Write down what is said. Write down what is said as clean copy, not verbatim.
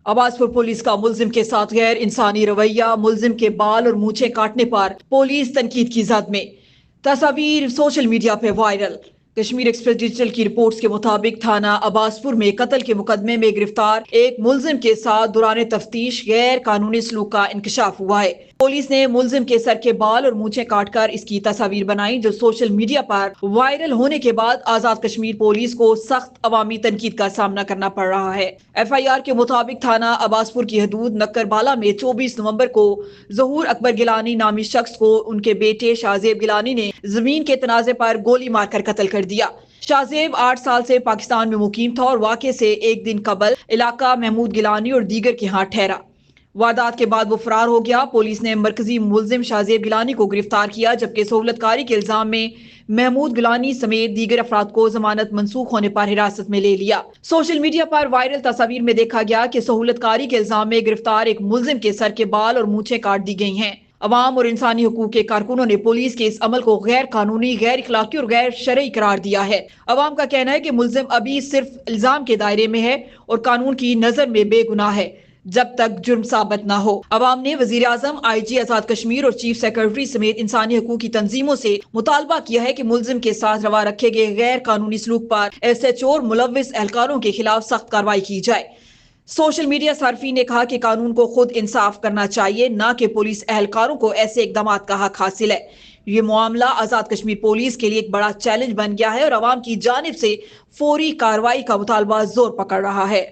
عباسپور police کا ملزم کے ساتھ غیر انسانی رویہ، ملزم کے بال اور مونچھیں کاٹنے پر پولیس تنقید کی زد میں۔ تصاویر سوشل میڈیا پہ وائرل۔ کشمیر ایکسپریس ڈیجیٹل کی رپورٹس کے مطابق تھانہ عباسپور میں قتل کے مقدمے میں گرفتار ایک ملزم کے ساتھ دوران تفتیش غیر قانونی سلوک کا انکشاف ہوا ہے۔ پولیس نے ملزم کے سر کے بال اور مونچھیں کاٹ کر اس کی تصاویر بنائی، جو سوشل میڈیا پر وائرل ہونے کے بعد آزاد کشمیر پولیس کو سخت عوامی تنقید کا سامنا کرنا پڑ رہا ہے۔ ایف آئی آر کے مطابق تھانہ عباسپور کی حدود نکر بالا میں 24 نومبر کو ظہور اکبر گیلانی نامی شخص کو ان کے بیٹے شاہزیب گیلانی نے زمین کے تنازع پر گولی مار کر قتل کر دیا۔ شاہزیب 8 سال سے پاکستان میں مقیم تھا اور واقعے سے ایک دن قبل علاقہ محمود گیلانی اور دیگر کے ہاں ٹھہرا۔ واردات کے بعد وہ فرار ہو گیا۔ پولیس نے مرکزی ملزم شاہزیب گیلانی کو گرفتار کیا، جبکہ سہولت کاری کے الزام میں محمود گیلانی سمیت دیگر افراد کو ضمانت منسوخ ہونے پر حراست میں لے لیا۔ سوشل میڈیا پر وائرل تصاویر میں دیکھا گیا کہ سہولت کاری کے الزام میں گرفتار ایک ملزم کے سر کے بال اور مونچھیں کاٹ دی گئی ہیں۔ عوام اور انسانی حقوق کے کارکنوں نے پولیس کے اس عمل کو غیر قانونی، غیر اخلاقی اور غیر شرعی قرار دیا ہے۔ عوام کا کہنا ہے کہ ملزم ابھی صرف الزام کے دائرے میں ہے اور قانون کی نظر میں بے گناہ ہے جب تک جرم ثابت نہ ہو۔ عوام نے وزیر اعظم، آئی جی آزاد کشمیر اور چیف سیکرٹری سمیت انسانی حقوق کی تنظیموں سے مطالبہ کیا ہے کہ ملزم کے ساتھ روا رکھے گئے غیر قانونی سلوک پر ایس ایچ او اور ملوث اہلکاروں کے خلاف سخت کارروائی کی جائے۔ سوشل میڈیا صارفین نے کہا کہ قانون کو خود انصاف کرنا چاہیے، نہ کہ پولیس اہلکاروں کو ایسے اقدامات کا حق حاصل ہے۔ یہ معاملہ آزاد کشمیر پولیس کے لیے ایک بڑا چیلنج بن گیا ہے اور عوام کی جانب سے فوری کارروائی کا مطالبہ زور پکڑ رہا ہے۔